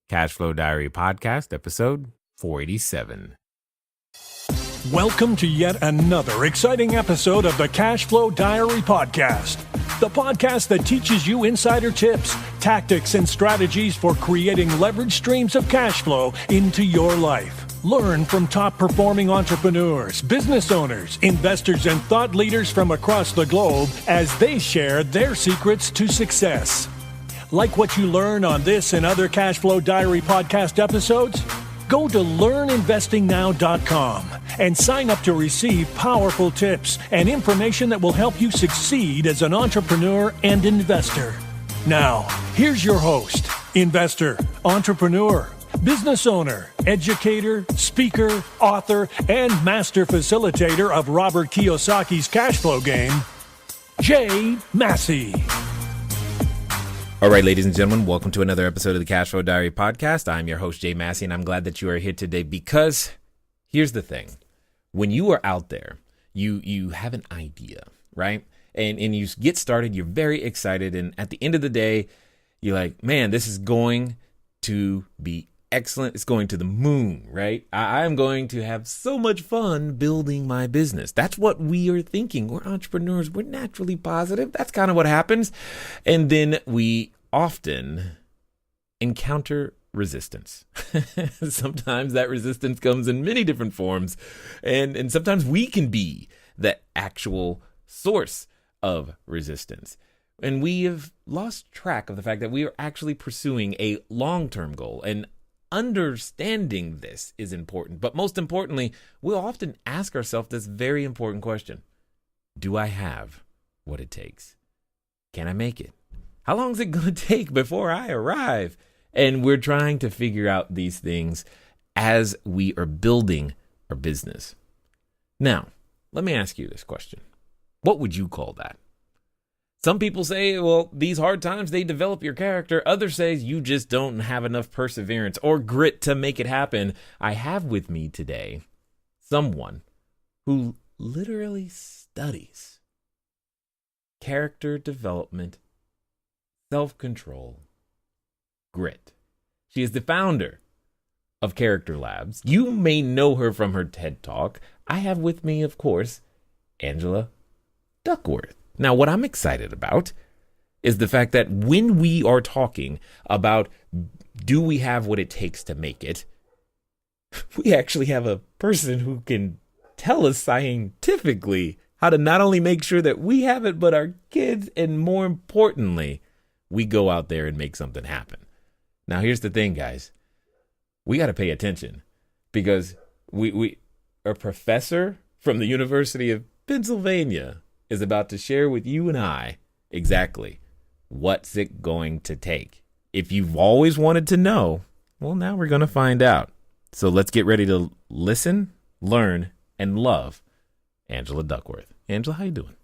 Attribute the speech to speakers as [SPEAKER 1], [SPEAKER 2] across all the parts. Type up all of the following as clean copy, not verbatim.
[SPEAKER 1] Cashflow Diary Podcast, episode 487.
[SPEAKER 2] Welcome to yet another exciting episode of the Cashflow Diary Podcast, the podcast that teaches you insider tips, tactics, and strategies for creating leverage streams of cash flow into your life. Learn from top-performing entrepreneurs, business owners, investors, and thought leaders from across the globe as they share their secrets to success. Like what you learn on this and other Cashflow Diary podcast episodes? Go to learninvestingnow.com and sign up to receive powerful tips and information that will help you succeed as an entrepreneur and investor. Now, here's your host, investor, entrepreneur, business owner, educator, speaker, author, and master facilitator of Robert Kiyosaki's cash flow game, Jay Massey.
[SPEAKER 1] All right, ladies and gentlemen, welcome to another episode of the Cashflow Diary Podcast. I'm your host, Jay Massey, and I'm glad that you are here today because here's the thing. When you are out there, you have an idea, right? And you get started, you're very excited, and at the end of the day, you're like, man, this is going to be excellent. It's going to the moon, right? I'm going to have so much fun building my business. That's what we are thinking. We're entrepreneurs. We're naturally positive. That's kind of what happens. And then we often encounter resistance. Sometimes that resistance comes in many different forms. And sometimes we can be the actual source of resistance. And we have lost track of the fact that we are actually pursuing a long-term goal. And understanding this is important, but most importantly, we'll often ask ourselves this very important question. Do I have what it takes? Can I make it? How long is it going to take before I arrive? And we're trying to figure out these things as we are building our business. Now, let me ask you this question. What would you call that? Some people say, well, these hard times, they develop your character. Others say you just don't have enough perseverance or grit to make it happen. I have with me today someone who literally studies character development, self-control, grit. She is the founder of Character Labs. You may know her from her TED Talk. I have with me, of course, Angela Duckworth. Now, what I'm excited about is the fact that when we are talking about do we have what it takes to make it, we actually have a person who can tell us scientifically how to not only make sure that we have it, but our kids, and more importantly, we go out there and make something happen. Now, here's the thing, guys. We got to pay attention because we a professor from the University of Pennsylvania is about to share with you and I exactly what's it going to take. If you've always wanted to know, well, now we're going to find out. So let's get ready to listen, learn, and love Angela Duckworth. Angela, how you doing?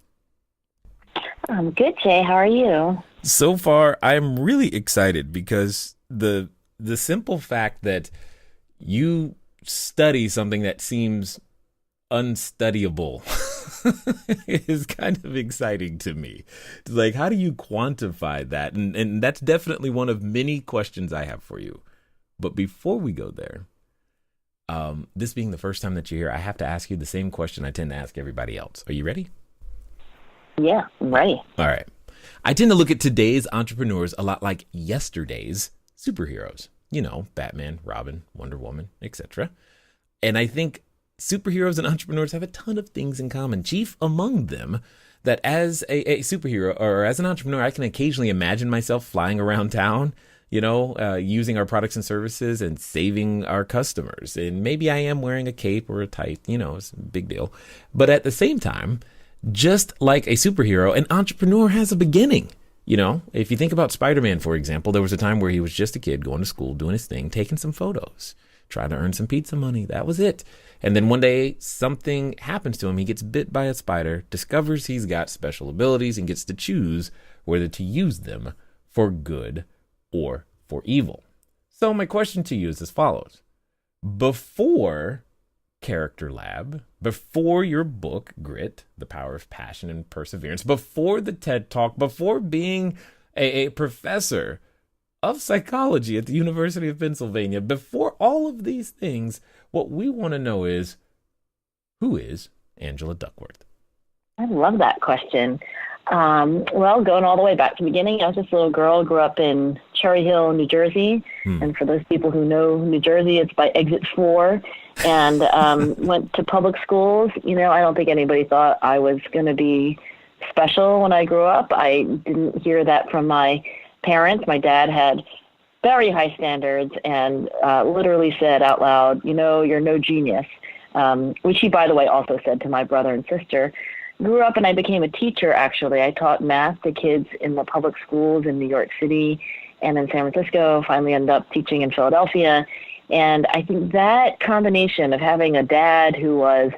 [SPEAKER 3] I'm good, Jay. How are you?
[SPEAKER 1] So far, I'm really excited because the simple fact that you study something that seems unstudyable is kind of exciting to me. Like, how do you quantify that? And that's definitely one of many questions I have for you. But before we go there, this being the first time that you're here, I have to ask you the same question I tend to ask everybody else. Are you ready?
[SPEAKER 3] Yeah, I'm ready.
[SPEAKER 1] All right. I tend to look at today's entrepreneurs a lot like yesterday's superheroes. You know, Batman, Robin, Wonder Woman, etc. And I think superheroes and entrepreneurs have a ton of things in common. Chief among them, that as a superhero or as an entrepreneur, I can occasionally imagine myself flying around town, using our products and services and saving our customers. And maybe I am wearing a cape or a tight, it's a big deal. But at the same time, just like a superhero, an entrepreneur has a beginning. If you think about Spider-Man, for example, there was a time where he was just a kid going to school, doing his thing, taking some photos, trying to earn some pizza money. That was it. And then one day something happens to him. He gets bit by a spider, discovers he's got special abilities, and gets to choose whether to use them for good or for evil. So my question to you is as follows. Before Character Lab, before your book, Grit, The Power of Passion and Perseverance, before the TED Talk, before being a professor of psychology at the University of Pennsylvania. Before all of these things, what we want to know is, who is Angela Duckworth?
[SPEAKER 3] I love that question. Well, going all the way back to the beginning, I was just a little girl, grew up in Cherry Hill, New Jersey. And for those people who know New Jersey, it's by exit 4. And went to public schools. You know, I don't think anybody thought I was going to be special when I grew up. I didn't hear that from my parents. My dad had very high standards and literally said out loud, you know, you're no genius, which he, by the way, also said to my brother and sister. Grew up and I became a teacher, actually. I taught math to kids in the public schools in New York City and in San Francisco, finally ended up teaching in Philadelphia. And I think that combination of having a dad who was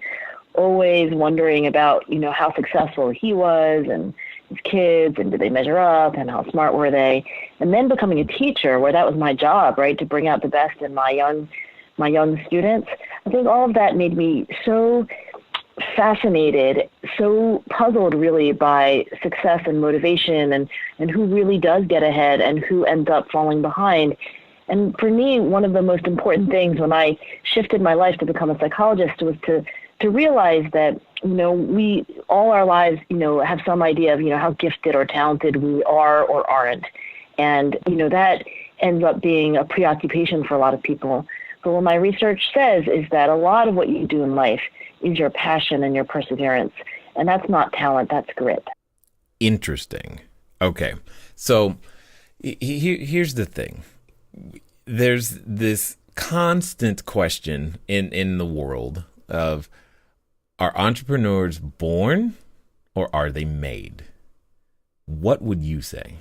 [SPEAKER 3] always wondering about, you know, how successful he was and his kids and did they measure up and how smart were they, and then becoming a teacher where that was my job, right, to bring out the best in my young students. I think all of that made me so fascinated, so puzzled really by success and motivation and who really does get ahead and who ends up falling behind. And for me, one of the most important things when I shifted my life to become a psychologist was to realize that, you know, we all our lives, you know, have some idea of, you know, how gifted or talented we are or aren't. And, you know, that ends up being a preoccupation for a lot of people. But what my research says is that a lot of what you do in life is your passion and your perseverance. And that's not talent, that's grit.
[SPEAKER 1] Interesting. Okay. So here's the thing. There's this constant question in the world of, are entrepreneurs born or are they made? What would you say?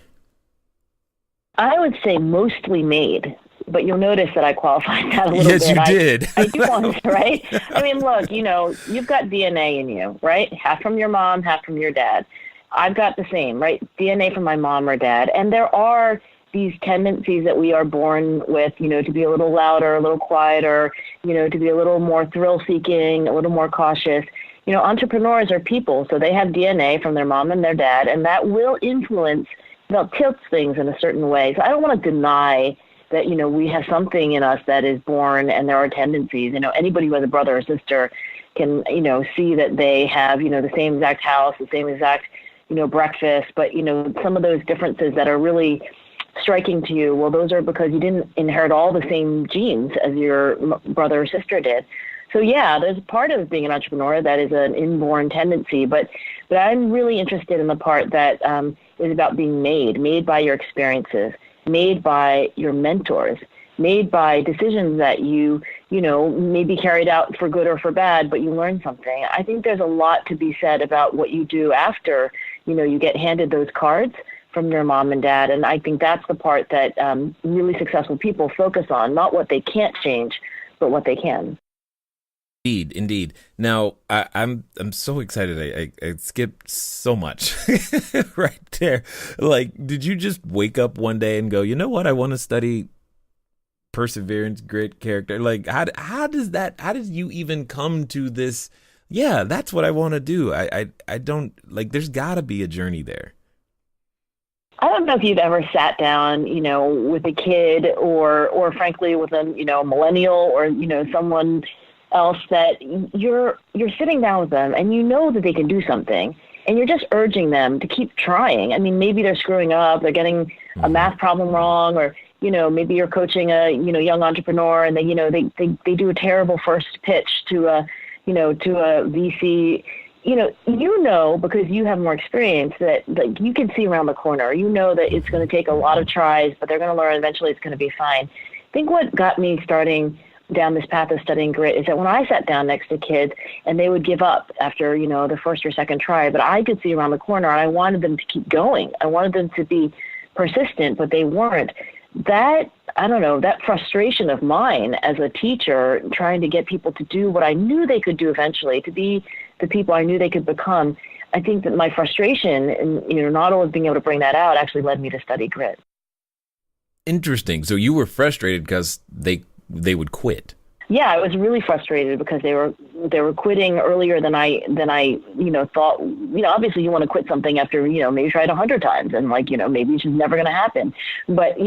[SPEAKER 3] I would say mostly made. But you'll notice that I qualified that a little bit.
[SPEAKER 1] Yes, you did.
[SPEAKER 3] I do want to, right? I mean, look, you know, you've got DNA in you, right? Half from your mom, half from your dad. I've got the same, right? DNA from my mom or dad. And there are these tendencies that we are born with, you know, to be a little louder, a little quieter, you know, to be a little more thrill-seeking, a little more cautious. You know, entrepreneurs are people, so they have DNA from their mom and their dad, and that will influence, they'll tilt things in a certain way. So I don't want to deny that, you know, we have something in us that is born and there are tendencies. You know, anybody who has a brother or sister can, you know, see that they have, you know, the same exact house, the same exact, you know, breakfast, but, you know, some of those differences that are really striking to you, well, those are because you didn't inherit all the same genes as your brother or sister did. So yeah, there's a part of being an entrepreneur that is an inborn tendency, but I'm really interested in the part that is about being made by your experiences, made by your mentors, made by decisions that you know, maybe carried out for good or for bad, but you learned something. I think there's a lot to be said about what you do after, you know, you get handed those cards from your mom and dad. And I think that's the part that really successful people focus on, not what they can't change, but what they can.
[SPEAKER 1] Indeed. Now, I'm so excited. I skipped so much right there. Like, did you just wake up one day and go, you know what? I want to study perseverance, grit, character. Like, how did you even come to this? Yeah, that's what I want to do. I don't, like, there's got to be a journey there.
[SPEAKER 3] I don't know if you've ever sat down, you know, with a kid or frankly with a, you know, millennial or, you know, someone else that you're sitting down with them and you know that they can do something and you're just urging them to keep trying. I mean, maybe they're screwing up, they're getting a math problem wrong, or, you know, maybe you're coaching a, you know, young entrepreneur and they, you know, they do a terrible first pitch to a, you know, to a VC. You know, because you have more experience that like you can see around the corner. You know that it's going to take a lot of tries, but they're going to learn. Eventually, it's going to be fine. I think what got me starting down this path of studying grit is that when I sat down next to kids and they would give up after, you know, the first or second try, but I could see around the corner and I wanted them to keep going. I wanted them to be persistent, but they weren't. That, I don't know, that frustration of mine as a teacher trying to get people to do what I knew they could do eventually, to be the people I knew they could become, I think that my frustration and, you know, not always being able to bring that out actually led me to study grit.
[SPEAKER 1] Interesting. So you were frustrated because they would quit.
[SPEAKER 3] Yeah, I was really frustrated because they were quitting earlier than I thought. Obviously you want to quit something after maybe tried 100 times and maybe it's just never going to happen. But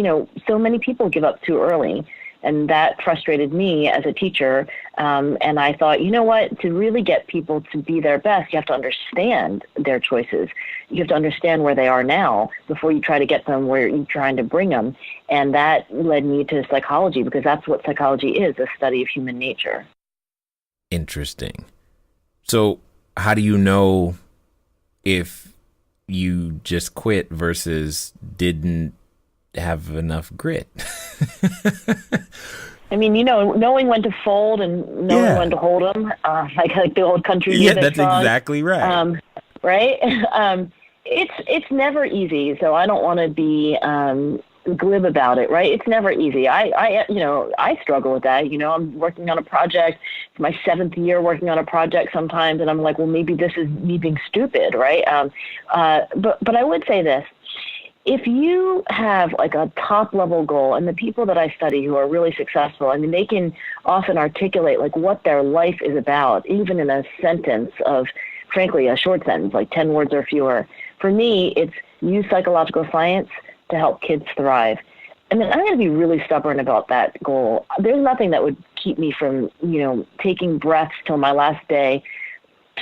[SPEAKER 3] so many people give up too early, and that frustrated me as a teacher. And I thought, you know what, to really get people to be their best, you have to understand their choices. You have to understand where they are now before you try to get them where you're trying to bring them. And that led me to psychology, because that's what psychology is, a study of human nature.
[SPEAKER 1] Interesting. So how do you know if you just quit versus didn't have enough grit?
[SPEAKER 3] I mean, knowing when to fold and knowing when to hold them, like the old country music
[SPEAKER 1] that's
[SPEAKER 3] song.
[SPEAKER 1] Exactly right.
[SPEAKER 3] Right? It's never easy, so I don't want to be glib about it, right? It's never easy. I struggle with that. I'm working on a project. It's my 7th year working on a project sometimes, and I'm like, well, maybe this is me being stupid, right? But I would say this. If you have like a top level goal, and the people that I study who are really successful, I mean, they can often articulate like what their life is about, even in a sentence of, frankly, a short sentence, like 10 words or fewer. For me, it's use psychological science to help kids thrive. And then I'm going to be really stubborn about that goal. There's nothing that would keep me from, taking breaths till my last day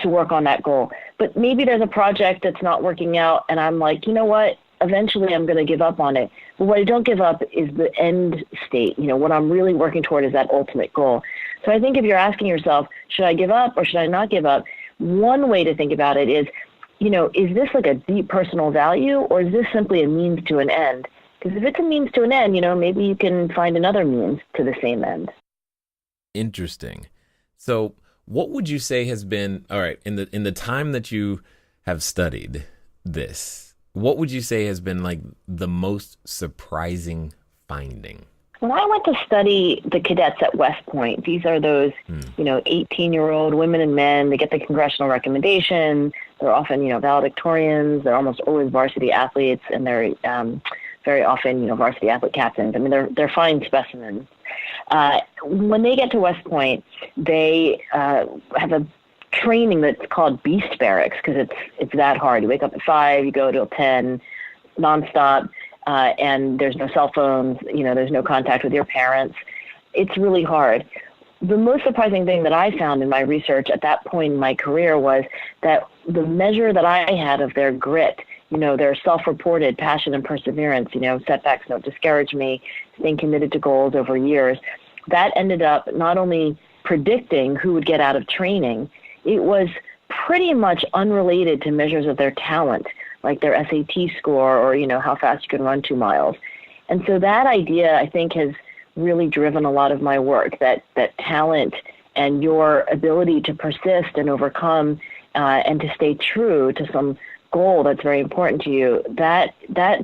[SPEAKER 3] to work on that goal. But maybe there's a project that's not working out, and I'm like, you know what? Eventually I'm going to give up on it. But what I don't give up is the end state. What I'm really working toward is that ultimate goal. So I think if you're asking yourself, should I give up or should I not give up? One way to think about it is, is this like a deep personal value, or is this simply a means to an end? Because if it's a means to an end, maybe you can find another means to the same end.
[SPEAKER 1] Interesting. So what would you say has been, all right, in the time that you have studied this, what would you say has been like the most surprising finding?
[SPEAKER 3] When I went to study the cadets at West Point, these are those, 18-year-old women and men. They get the congressional recommendation. They're often, valedictorians. They're almost always varsity athletes, and they're very often, varsity athlete captains. I mean, they're fine specimens. When they get to West Point, they have a training that's called Beast Barracks, because it's that hard. You wake up at 5, you go till 10, nonstop. And there's no cell phones, there's no contact with your parents. It's really hard. The most surprising thing that I found in my research at that point in my career was that the measure that I had of their grit, their self-reported passion and perseverance, setbacks don't discourage me, staying committed to goals over years, that ended up not only predicting who would get out of training, it was pretty much unrelated to measures of their talent, like their SAT score or, how fast you can run 2 miles. And so that idea, I think, has really driven a lot of my work, that talent and your ability to persist and overcome and to stay true to some goal that's very important to you, that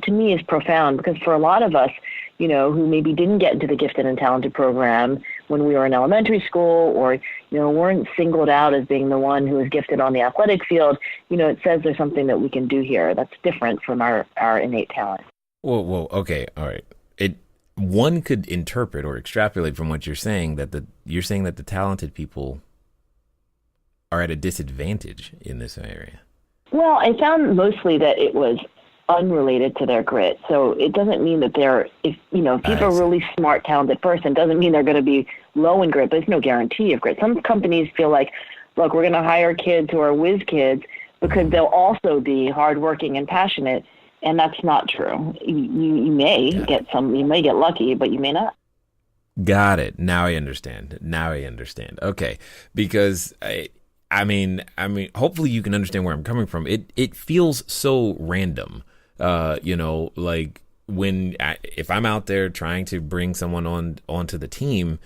[SPEAKER 3] to me is profound, because for a lot of us, who maybe didn't get into the gifted and talented program when we were in elementary school, or, weren't singled out as being the one who was gifted on the athletic field, it says there's something that we can do here that's different from our innate talent.
[SPEAKER 1] Whoa, okay, all right. One could interpret or extrapolate from what you're saying that you're saying that the talented people are at a disadvantage in this area.
[SPEAKER 3] Well, I found mostly that it was unrelated to their grit. So it doesn't mean that if people are a really smart, talented person, doesn't mean they're going to be low in grit, but it's no guarantee of grit. Some companies feel like, look, we're going to hire kids who are whiz kids because they'll also be hardworking and passionate. And that's not true. You may get lucky, but you may not.
[SPEAKER 1] Got it. Now I understand. Okay. Because I mean, hopefully you can understand where I'm coming from. It feels so random. Like if I'm out there trying to bring someone onto the team,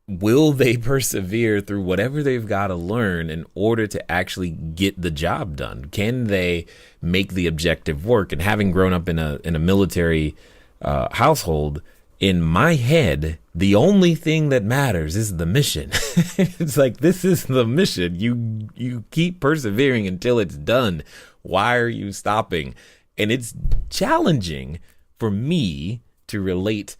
[SPEAKER 1] will they persevere through whatever they've got to learn in order to actually get the job done? Can they make the objective work? And having grown up in a military household, in my head, the only thing that matters is the mission. It's like, this is the mission. You keep persevering until it's done. Why are you stopping? And it's challenging for me to relate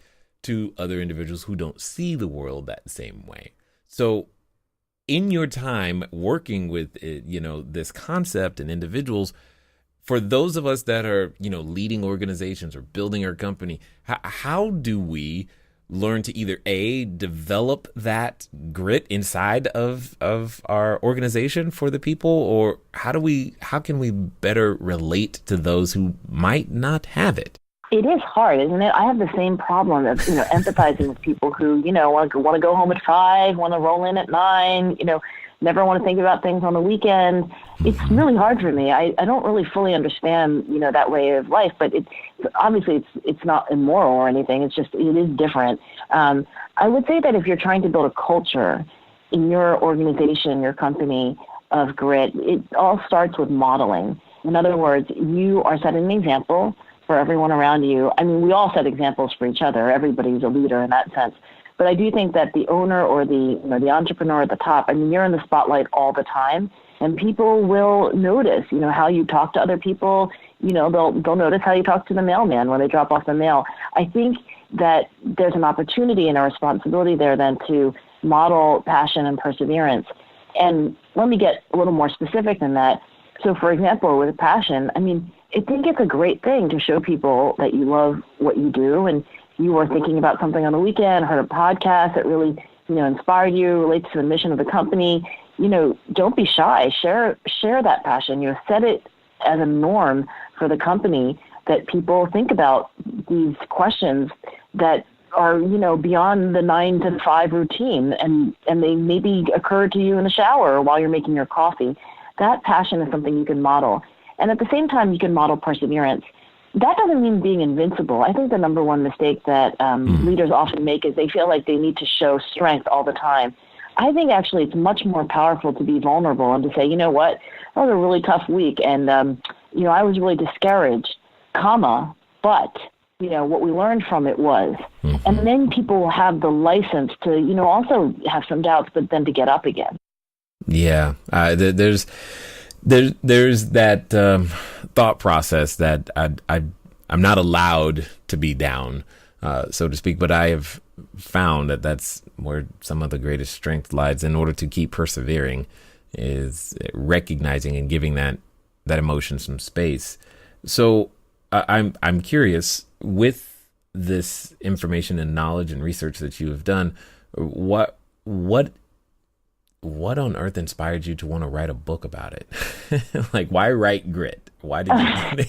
[SPEAKER 1] to other individuals who don't see the world that same way. So in your time working with, this concept and individuals, for those of us that are, leading organizations or building our company, how do we learn to either develop that grit inside of our organization for the people, or how can we better relate to those who might not have it?
[SPEAKER 3] It is hard, isn't it? I have the same problem of, empathizing with people who, want to go home at 5, want to roll in at 9, never want to think about things on the weekend. It's really hard for me. I don't really fully understand, that way of life, but it's not immoral or anything. It is different. I would say that if you're trying to build a culture in your organization, your company of grit, it all starts with modeling. In other words, you are setting an example for everyone around you. I mean, we all set examples for each other. Everybody's a leader in that sense. But I do think that the owner or the entrepreneur at the top, you're in the spotlight all the time, and people will notice, how you talk to other people. They'll notice how you talk to the mailman when they drop off the mail. I think that there's an opportunity and a responsibility there then to model passion and perseverance. And let me get a little more specific than that. So, for example, with passion, I think it's a great thing to show people that you love what you do, and you were thinking about something on the weekend, heard a podcast that really, inspired you, relates to the mission of the company. Don't be shy. Share that passion. Set it as a norm for the company, that people think about these questions that are, beyond the 9 to 5 routine, and they maybe occur to you in the shower or while you're making your coffee. That passion is something you can model. And at the same time, you can model perseverance. That doesn't mean being invincible. I think the number one mistake that leaders often make is they feel like they need to show strength all the time. I think actually it's much more powerful to be vulnerable and to say, you know what, that was a really tough week, and I was really discouraged, but what we learned from it was. And then people will have the license to, also have some doubts, but then to get up again.
[SPEAKER 1] Yeah, there's that thought process that I'm not allowed to be down, so to speak. But I have found that that's where some of the greatest strength lies. In order to keep persevering, is recognizing and giving that emotion some space. So I'm curious, with this information and knowledge and research that you have done, what on earth inspired you to want to write a book about it? Like, why write grit? Why did you?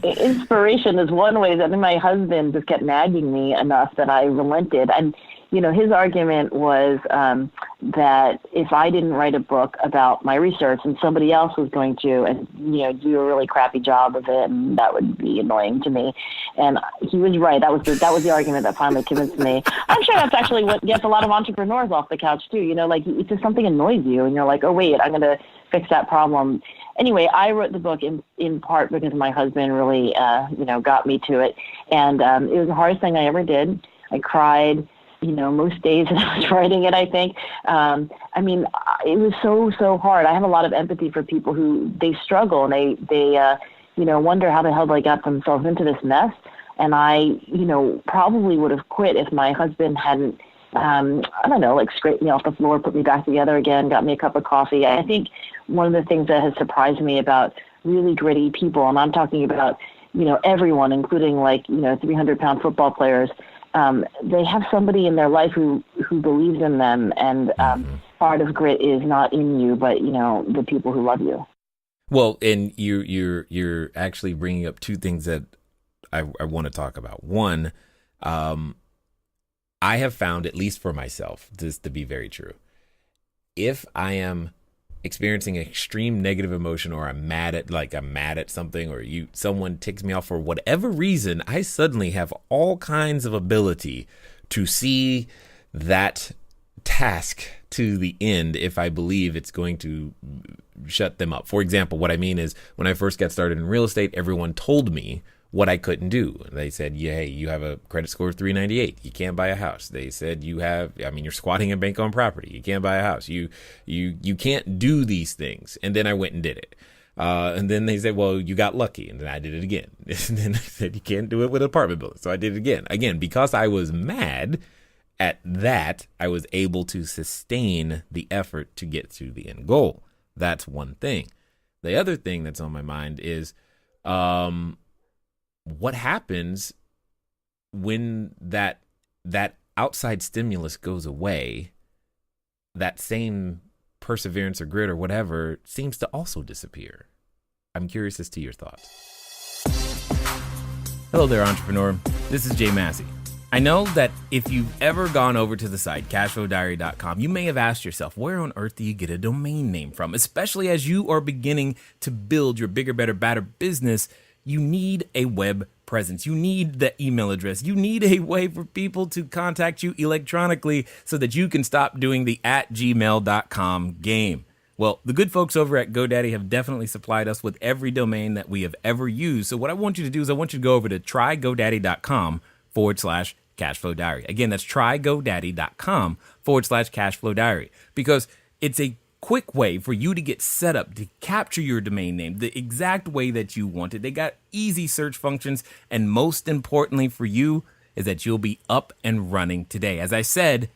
[SPEAKER 3] Inspiration is one way. That my husband just kept nagging me enough that I relented. And his argument was that if I didn't write a book about my research and somebody else was going to, and do a really crappy job of it, and that would be annoying to me. And he was right. That was the argument that finally convinced me. I'm sure that's actually what gets a lot of entrepreneurs off the couch too. It's just something annoys you, and you're like, oh wait, I'm going to fix that problem. Anyway, I wrote the book in part because my husband really, got me to it. And it was the hardest thing I ever did. I cried, most days that I was writing it, I think. It was so hard. I have a lot of empathy for people who they struggle, and they wonder how the hell they got themselves into this mess. And I, probably would have quit if my husband hadn't, scraped me off the floor, put me back together again, got me a cup of coffee. I think one of the things that has surprised me about really gritty people, and I'm talking about, everyone, including 300-pound football players, they have somebody in their life who believes in them, and part of grit is not in you, but the people who love you.
[SPEAKER 1] Well, and you're actually bringing up two things that I want to talk about. One, I have found, at least for myself, this to be very true. If I am experiencing extreme negative emotion, or I'm mad at something, or someone ticks me off for whatever reason, I suddenly have all kinds of ability to see that task to the end if I believe it's going to shut them up. For example, what I mean is, when I first got started in real estate, everyone told me what I couldn't do. They said, yeah, hey, you have a credit score of 398. You can't buy a house. They said you're squatting a bank on property. You can't buy a house. You can't do these things. And then I went and did it. And then they said, well, you got lucky. And then I did it again. And then they said, you can't do it with an apartment building. So I did it again. Again, because I was mad at that, I was able to sustain the effort to get to the end goal. That's one thing. The other thing that's on my mind is what happens when that outside stimulus goes away, that same perseverance or grit or whatever seems to also disappear. I'm curious as to your thoughts. Hello there, entrepreneur. This is Jay Massey. I know that if you've ever gone over to the site, cashflowdiary.com, you may have asked yourself, where on earth do you get a domain name from? Especially as you are beginning to build your bigger, better, badder business, you need a web presence. You need the email address. You need a way for people to contact you electronically so that you can stop doing the @gmail.com game. Well, the good folks over at GoDaddy have definitely supplied us with every domain that we have ever used. So what I want you to do is I want you to go over to trygodaddy.com/cashflowdiary. Again, that's trygodaddy.com/cashflowdiary, because it's a quick way for you to get set up to capture your domain name the exact way that you want it. They got easy search functions, and most importantly for you is that you'll be up and running today. As I said,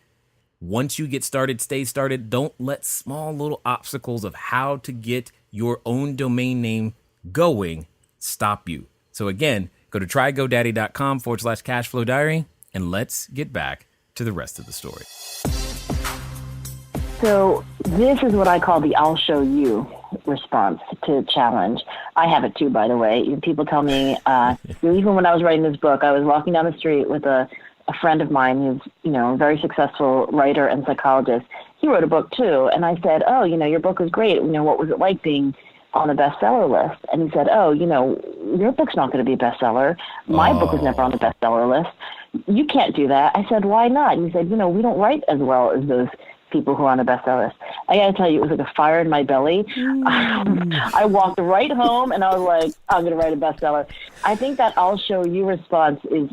[SPEAKER 1] once you get started, stay started. Don't let small little obstacles of how to get your own domain name going stop you. So again, go to trygodaddy.com/cashflowdiary, and let's get back to the rest of the story.
[SPEAKER 3] So this is what I call the "I'll show you" response to challenge. I have it too, by the way. People tell me, even when I was writing this book, I was walking down the street with a friend of mine who's, a very successful writer and psychologist. He wrote a book too. And I said, oh, your book was great. What was it like being on the bestseller list? And he said, oh, your book's not going to be a bestseller. My book was never on the bestseller list. You can't do that. I said, why not? And he said, we don't write as well as those people who are on the bestseller list. I got to tell you, it was like a fire in my belly. I walked right home and I was like, I'm going to write a bestseller. I think that "I'll show you" response is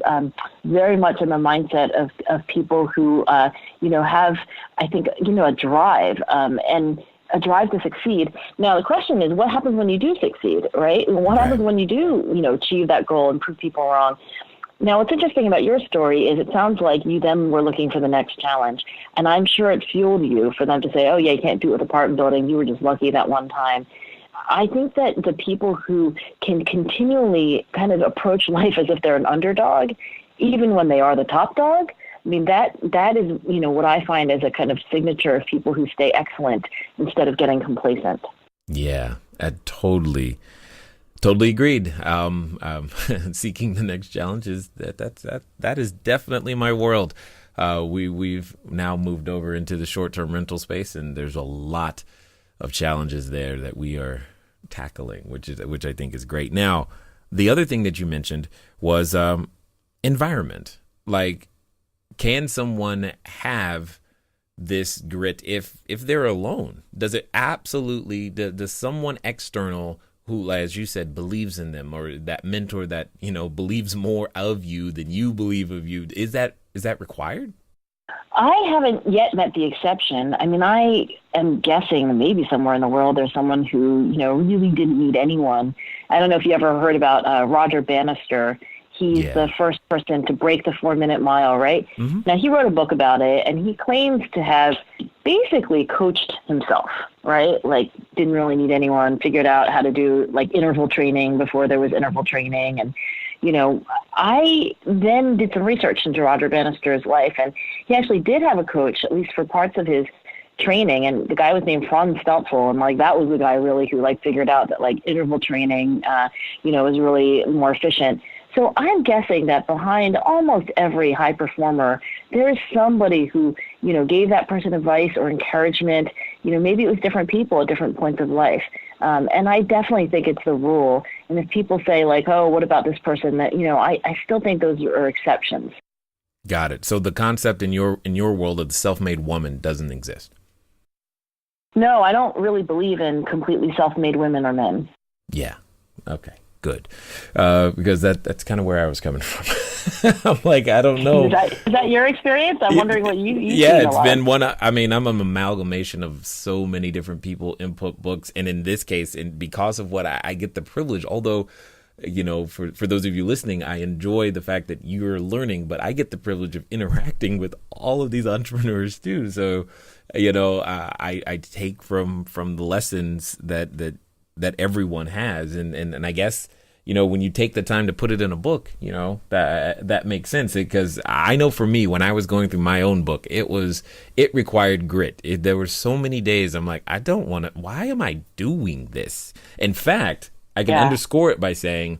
[SPEAKER 3] very much in the mindset of people who, have, I think, a drive and a drive to succeed. Now, the question is, what happens when you do succeed, right? What happens when you do, achieve that goal and prove people wrong? Now, what's interesting about your story is it sounds like you then were looking for the next challenge. And I'm sure it fueled you for them to say, oh, yeah, you can't do it with apartment building. You were just lucky that one time. I think that the people who can continually kind of approach life as if they're an underdog, even when they are the top dog, I mean, that is, what I find as a kind of signature of people who stay excellent instead of getting complacent.
[SPEAKER 1] Yeah, I totally agreed. Seeking the next challenge is that is definitely my world. We've now moved over into the short-term rental space, and there's a lot of challenges there that we are tackling, which I think is great. Now, the other thing that you mentioned was environment. Like, can someone have this grit if they're alone? Does it absolutely? Does someone external who, as you said, believes in them, or that mentor that, believes more of you than you believe of you, is that required?
[SPEAKER 3] I haven't yet met the exception. I mean, I am guessing that maybe somewhere in the world there's someone who, really didn't need anyone. I don't know if you ever heard about Roger Bannister. He's the first person to break the 4-minute mile, right? Mm-hmm. Now, he wrote a book about it, and he claims to have basically coached himself, right? Like, didn't really need anyone, figured out how to do, like, interval training before there was interval training. And, I then did some research into Roger Bannister's life, and he actually did have a coach, at least for parts of his training, and the guy was named Franz Steltfel, and like that was the guy really who figured out that interval training was really more efficient. So I'm guessing that behind almost every high performer, there is somebody who, gave that person advice or encouragement. Maybe it was different people at different points of life. And I definitely think it's the rule. And if people say oh, what about this person? That, I still think those are exceptions.
[SPEAKER 1] Got it. So the concept in your world of the self-made woman doesn't exist. No,
[SPEAKER 3] I don't really believe in completely self-made women or men.
[SPEAKER 1] Yeah. Okay. good, because that's kind of where I was coming from. I'm like, I don't know.
[SPEAKER 3] Is that your experience? I'm wondering what you
[SPEAKER 1] yeah, it's been one. I mean, I'm an amalgamation of so many different people, input books, and in this case, and because of what I get the privilege, although, you know, for those of you listening, I enjoy the fact that you're learning, but I get the privilege of interacting with all of these entrepreneurs too. So, you know, I take from the lessons that everyone has, and I guess, you know, when you take the time to put it in a book, you know, that makes sense, because I know for me, when I was going through my own book, it required grit. There were so many days I'm like, I don't want to, why am I doing this? In fact, I can underscore it by saying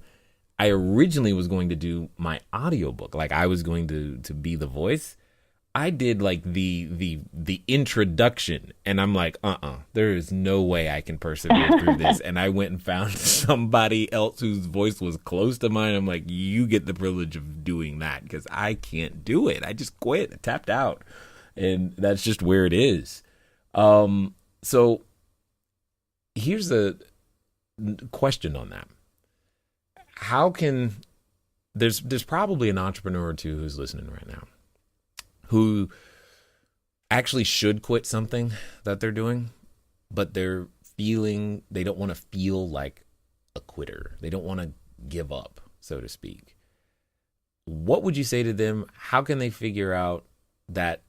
[SPEAKER 1] I originally was going to do my audiobook. Like, I was going to be the voice. I did like the introduction, and I'm like, there is no way I can persevere through this. And I went and found somebody else whose voice was close to mine. I'm like, you get the privilege of doing that, because I can't do it. I just quit. I tapped out, and that's just where it is. So here's a question on that. How can there's probably an entrepreneur or two who's listening right now who actually should quit something that they're doing, but they don't want to feel like a quitter. They don't want to give up, so to speak. What would you say to them? How can they figure out that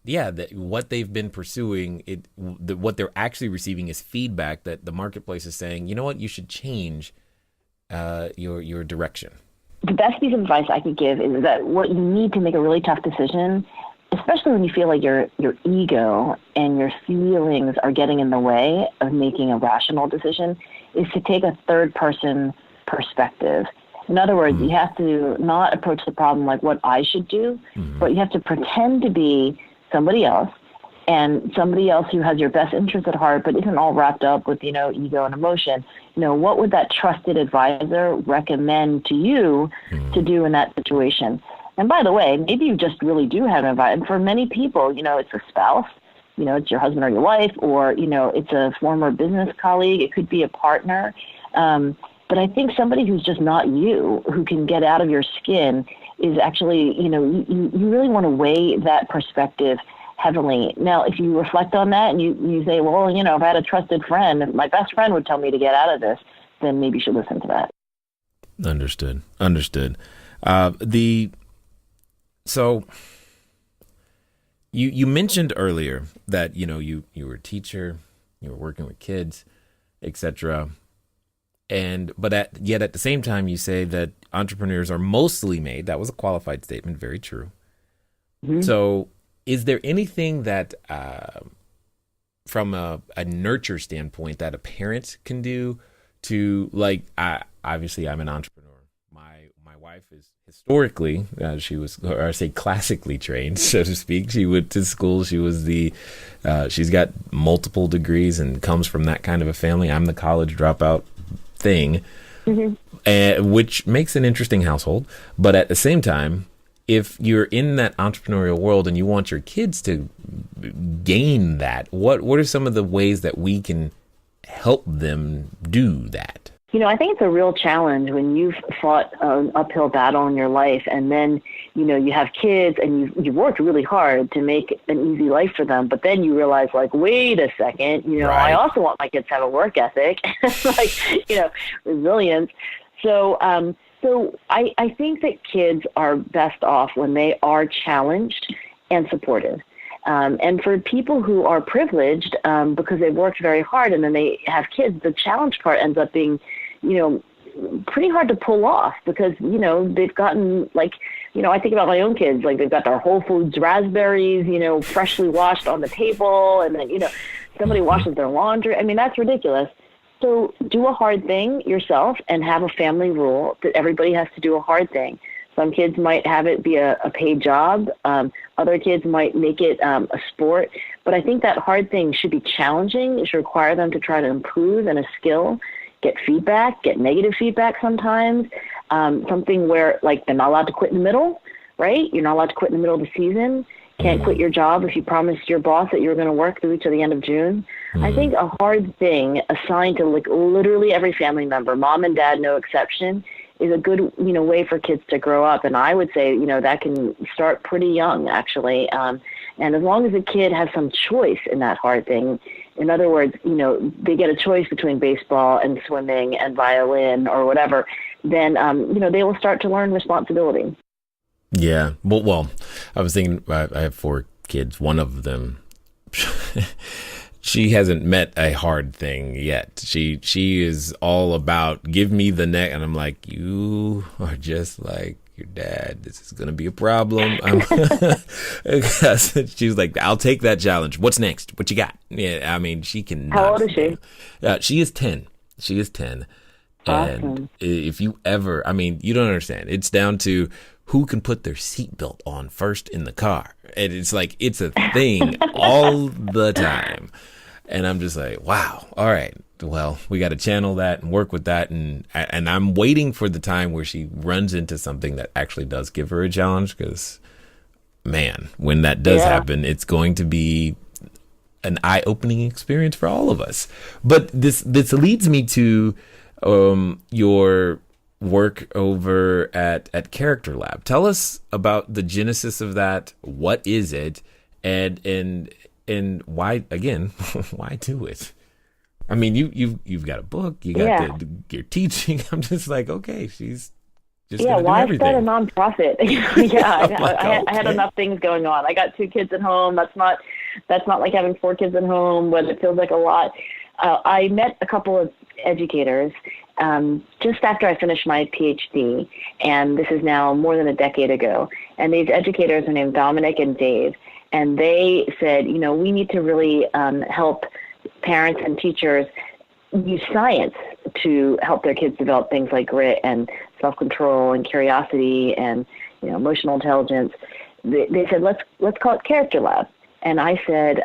[SPEAKER 1] what they've been pursuing, what they're actually receiving is feedback that the marketplace is saying, you know what, you should change your direction?
[SPEAKER 3] The best piece of advice I could give is that what you need to make a really tough decision, especially when you feel like your ego and your feelings are getting in the way of making a rational decision, is to take a third-person perspective. In other words, you have to not approach the problem like what I should do, but you have to pretend to be somebody else, and somebody else who has your best interest at heart, but isn't all wrapped up with, ego and emotion. What would that trusted advisor recommend to you to do in that situation? And by the way, maybe you just really do have an advisor. And for many people, it's a spouse, it's your husband or your wife, or, it's a former business colleague. It could be a partner. But I think somebody who's just not you, who can get out of your skin, is actually, you really want to weigh that perspective heavily. Now, if you reflect on that and you say, well, if I had a trusted friend, if my best friend would tell me to get out of this, then maybe you should listen to that.
[SPEAKER 1] Understood. So you mentioned earlier that, you were a teacher, you were working with kids, etc. But at the same time, you say that entrepreneurs are mostly made. That was a qualified statement. Very true. Mm-hmm. So is there anything that, from a nurture standpoint, that a parent can do to, like, obviously I'm an entrepreneur. My wife is historically, classically trained, so to speak. She went to school. She was she's got multiple degrees and comes from that kind of a family. I'm the college dropout thing, which makes an interesting household. But at the same time, if you're in that entrepreneurial world and you want your kids to gain that, what are some of the ways that we can help them do that?
[SPEAKER 3] I think it's a real challenge when you've fought an uphill battle in your life, and then, you have kids and you've worked really hard to make an easy life for them. But then you realize, like, wait a second,
[SPEAKER 1] Right.
[SPEAKER 3] I also want my kids to have a work ethic, resilience. So I think that kids are best off when they are challenged and supported. And for people who are privileged, because they've worked very hard and then they have kids, the challenge part ends up being, pretty hard to pull off, because, they've gotten, like, I think about my own kids, like, they've got their Whole Foods raspberries, freshly washed on the table, and then, somebody washes their laundry. I mean, that's ridiculous. So do a hard thing yourself and have a family rule that everybody has to do a hard thing. Some kids might have it be a paid job. Other kids might make it a sport. But I think that hard thing should be challenging. It should require them to try to improve in a skill, get feedback, get negative feedback sometimes. Something where, like, they're not allowed to quit in the middle, right? You're not allowed to quit in the middle of the season. Can't quit your job if you promised your boss that you were going to work through to the end of June. I think a hard thing assigned to, like, literally every family member, mom and dad, no exception, is a good, way for kids to grow up. And I would say, that can start pretty young, actually. And as long as a kid has some choice in that hard thing, in other words, they get a choice between baseball and swimming and violin or whatever, then, they will start to learn responsibility.
[SPEAKER 1] Yeah. Well, I was thinking, I have 4 kids. One of them, she hasn't met a hard thing yet. She is all about give me the neck, and I'm like, you are just like your dad. This is gonna be a problem. She's like, I'll take that challenge. What's next? What you got? Yeah, I mean, she can.
[SPEAKER 3] How old is she?
[SPEAKER 1] She is 10. She is 10.
[SPEAKER 3] Awesome.
[SPEAKER 1] And if you ever, I mean, you don't understand. It's down to who can put their seatbelt on first in the car. And it's like, it's a thing all the time. And I'm just like, wow. All right. Well, we got to channel that and work with that. And I'm waiting for the time where she runs into something that actually does give her a challenge. Because, man, when that does happen, it's going to be an eye-opening experience for all of us. But this leads me to your work over at Character Lab. Tell us about the genesis of that. What is it? And why, again, why do it? I mean, you've got a book, you got your teaching. I'm just like, okay, she's just gonna do everything.
[SPEAKER 3] Why start a nonprofit? I had enough things going on. I got 2 kids at home. That's not like having 4 kids at home, but it feels like a lot. I met a couple of educators just after I finished my PhD, and this is now more than a decade ago. And these educators are named Dominic and Dave, and they said, we need to really help parents and teachers use science to help their kids develop things like grit and self-control and curiosity and emotional intelligence. They said, let's call it Character Lab. And I said,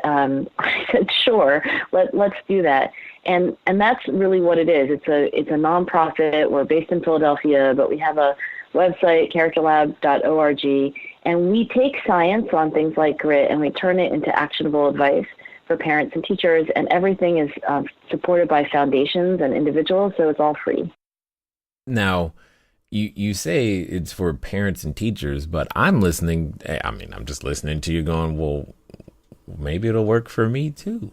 [SPEAKER 3] sure, let's do that. And that's really what it is. It's a nonprofit. We're based in Philadelphia, but we have a website, characterlab.org, and we take science on things like grit and we turn it into actionable advice for parents and teachers, and everything is supported by foundations and individuals, so it's all free.
[SPEAKER 1] Now, you say it's for parents and teachers, but I'm listening. I mean, I'm just listening to you going, well, maybe it'll work for me too.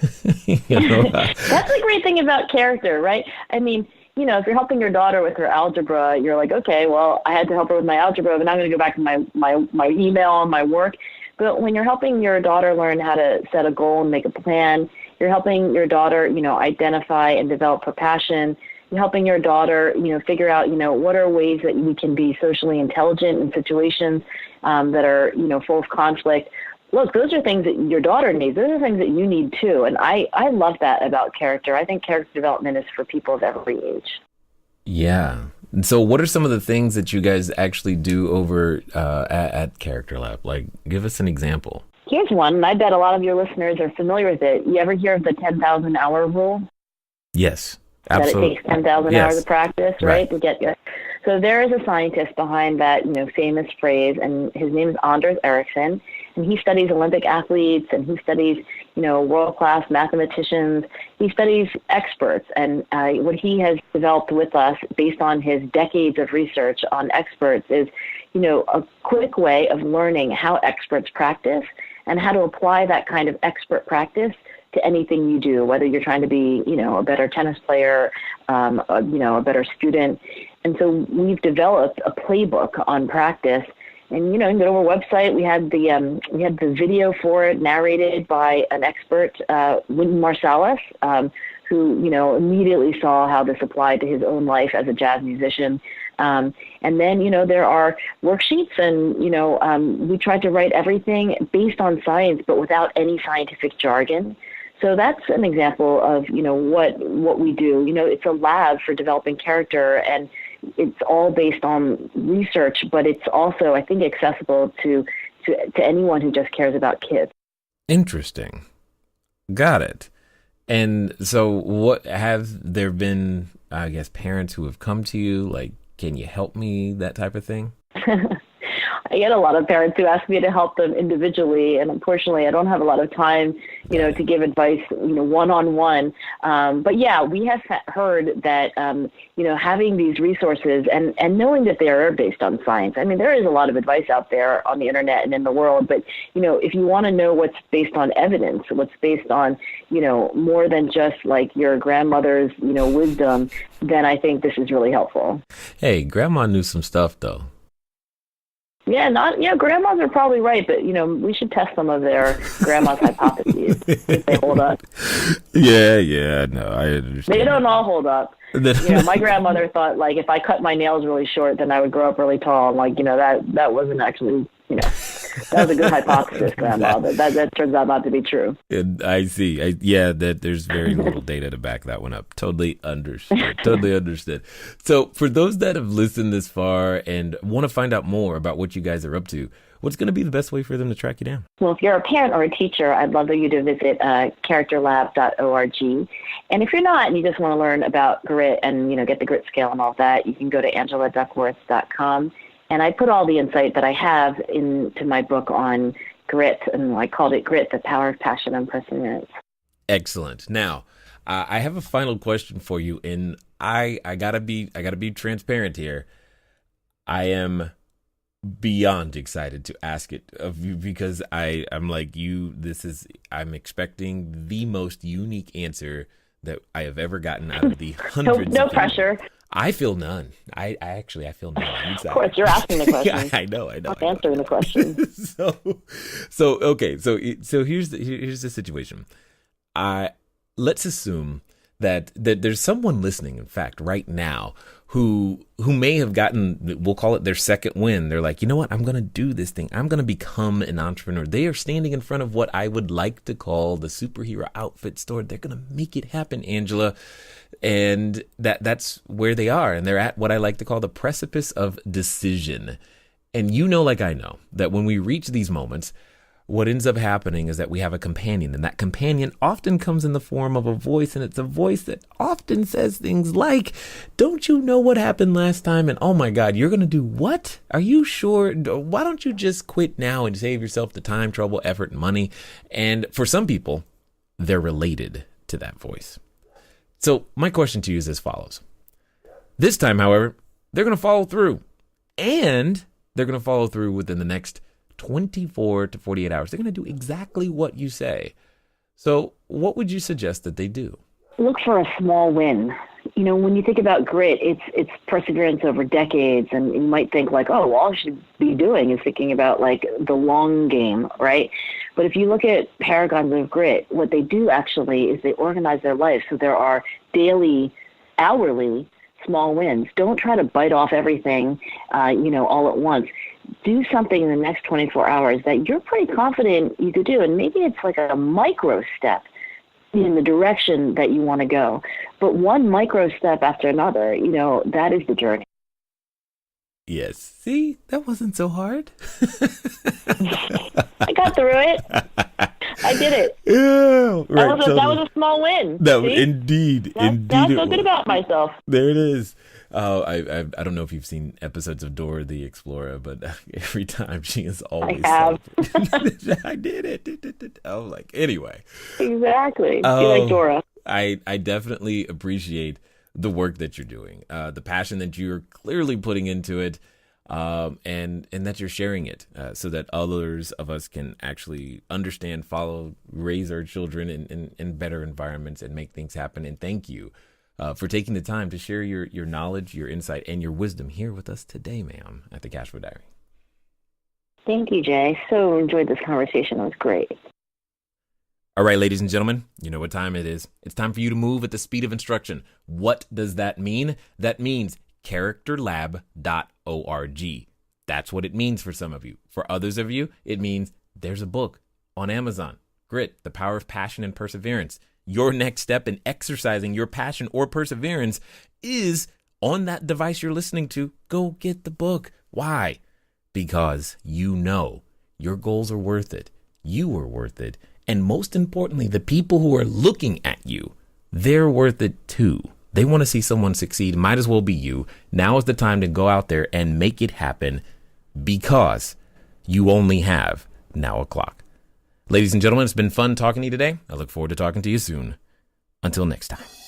[SPEAKER 1] That's
[SPEAKER 3] the great thing about character, right? I mean, if you're helping your daughter with her algebra, you're like, okay, well, I had to help her with my algebra, but now I'm going to go back to my email and my work. But when you're helping your daughter learn how to set a goal and make a plan, you're helping your daughter, identify and develop her passion. You're helping your daughter, figure out, what are ways that we can be socially intelligent in situations that are, full of conflict. Look, those are things that your daughter needs. Those are things that you need too. And I love that about character. I think character development is for people of every age.
[SPEAKER 1] Yeah. And so what are some of the things that you guys actually do over at Character Lab? Like, give us an example.
[SPEAKER 3] Here's one, and I bet a lot of your listeners are familiar with it. You ever hear of the 10,000 hour rule?
[SPEAKER 1] Yes, absolutely.
[SPEAKER 3] That it takes 10,000 hours of practice, right? To get you. So there is a scientist behind that, famous phrase, and his name is Ericsson, and he studies Olympic athletes, and he studies, world-class mathematicians. He studies experts, and what he has developed with us, based on his decades of research on experts, is, a quick way of learning how experts practice and how to apply that kind of expert practice to anything you do, whether you're trying to be, a better tennis player, a better student. And so we've developed a playbook on practice. And, you can go to our website. We had the video for it narrated by an expert, Wynton Marsalis, who, immediately saw how this applied to his own life as a jazz musician. And then, there are worksheets, and, we tried to write everything based on science, but without any scientific jargon. So that's an example of, what we do. It's a lab for developing character, and it's all based on research, but it's also, I think, accessible to anyone who just cares about kids.
[SPEAKER 1] Interesting. Got it. And so what have there been, I guess, parents who have come to you, like, can you help me, that type of thing?
[SPEAKER 3] get a lot of parents who ask me to help them individually, and unfortunately, I don't have a lot of time, to give advice, one-on-one. But yeah, we have heard that, having these resources and knowing that they are based on science. I mean, there is a lot of advice out there on the internet and in the world, but, if you want to know what's based on evidence, what's based on, more than just like your grandmother's, wisdom, then I think this is really helpful.
[SPEAKER 1] Hey, grandma knew some stuff though.
[SPEAKER 3] Yeah, grandmas are probably right, but, we should test some of their grandma's hypotheses if they hold up.
[SPEAKER 1] Yeah, no, I understand.
[SPEAKER 3] They don't all hold up. My grandmother thought, like, if I cut my nails really short, then I would grow up really tall. I'm like, that wasn't actually, that was a good hypothesis, Grandma, but that turns out not to be true.
[SPEAKER 1] I see. That there's very little data to back that one up. Totally understood. So for those that have listened this far and want to find out more about what you guys are up to, what's going to be the best way for them to track you down?
[SPEAKER 3] Well, if you're a parent or a teacher, I'd love for you to visit characterlab.org. And if you're not and you just want to learn about grit and, get the grit scale and all that, you can go to angeladuckworth.com. And I put all the insight that I have into my book on grit, and I called it Grit, the Power of Passion and Perseverance.
[SPEAKER 1] Excellent. Now, I have a final question for you, and I gotta be transparent here. I am beyond excited to ask it of you because I'm like you. I'm expecting the most unique answer that I have ever gotten out of the hundreds.
[SPEAKER 3] No pressure.
[SPEAKER 1] I feel none. I feel none.
[SPEAKER 3] Of course, you're asking the question.
[SPEAKER 1] I know. I'm
[SPEAKER 3] answering the question.
[SPEAKER 1] Okay. So here's the situation. Let's assume that there's someone listening, in fact, right now, who may have gotten, we'll call it their second win. They're like, you know what? I'm going to do this thing. I'm going to become an entrepreneur. They are standing in front of what I would like to call the superhero outfit store. They're going to make it happen, Angela. And that's where they are. And they're at what I like to call the precipice of decision. And like I know, that when we reach these moments, what ends up happening is that we have a companion, and that companion often comes in the form of a voice, and it's a voice that often says things like, don't you know what happened last time? And oh my God, you're going to do what? Are you sure? Why don't you just quit now and save yourself the time, trouble, effort, and money? And for some people, they're related to that voice. So my question to you is as follows. This time, however, they're going to follow through, and they're going to follow through within the next 24 to 48 hours. They're going to do exactly what you say. So what would you suggest that they do?
[SPEAKER 3] Look for a small win. When you think about grit, it's perseverance over decades, and you might think like, oh, well, all I should be doing is thinking about like the long game, right? But if you look at paragons of grit, what they do actually is they organize their life so there are daily, hourly small wins. Don't try to bite off everything, all at once. Do something in the next 24 hours that you're pretty confident you could do. And maybe it's like a micro step in the direction that you want to go. But one micro step after another, that is the journey.
[SPEAKER 1] Yes. See, that wasn't so hard.
[SPEAKER 3] I got through it. I did it.
[SPEAKER 1] Yeah, right.
[SPEAKER 3] That was a small win.
[SPEAKER 1] Indeed.
[SPEAKER 3] I feel good about myself.
[SPEAKER 1] There it is. I don't know if you've seen episodes of Dora the Explorer, but every time she is always
[SPEAKER 3] I have.
[SPEAKER 1] I did it. Oh, like anyway.
[SPEAKER 3] Exactly. You like Dora.
[SPEAKER 1] I definitely appreciate the work that you're doing, the passion that you're clearly putting into it, and that you're sharing it so that others of us can actually understand, follow, raise our children in better environments and make things happen. And thank you for taking the time to share your knowledge, your insight, and your wisdom here with us today, ma'am, at the Cashflow Diary.
[SPEAKER 3] Thank you, Jay. So enjoyed this conversation. It was great.
[SPEAKER 1] All right, ladies and gentlemen, you know what time it is. It's time for you to move at the speed of instruction. What does that mean? That means characterlab.org. That's what it means for some of you. For others of you, it means there's a book on Amazon, Grit, the Power of Passion and Perseverance. Your next step in exercising your passion or perseverance is on that device you're listening to. Go get the book. Why? Because you know your goals are worth it. You are worth it. And most importantly, the people who are looking at you, they're worth it too. They want to see someone succeed. Might as well be you. Now is the time to go out there and make it happen, because You only have now a clock. Ladies and gentlemen, it's been fun talking to you today. I look forward to talking to you soon. Until next time.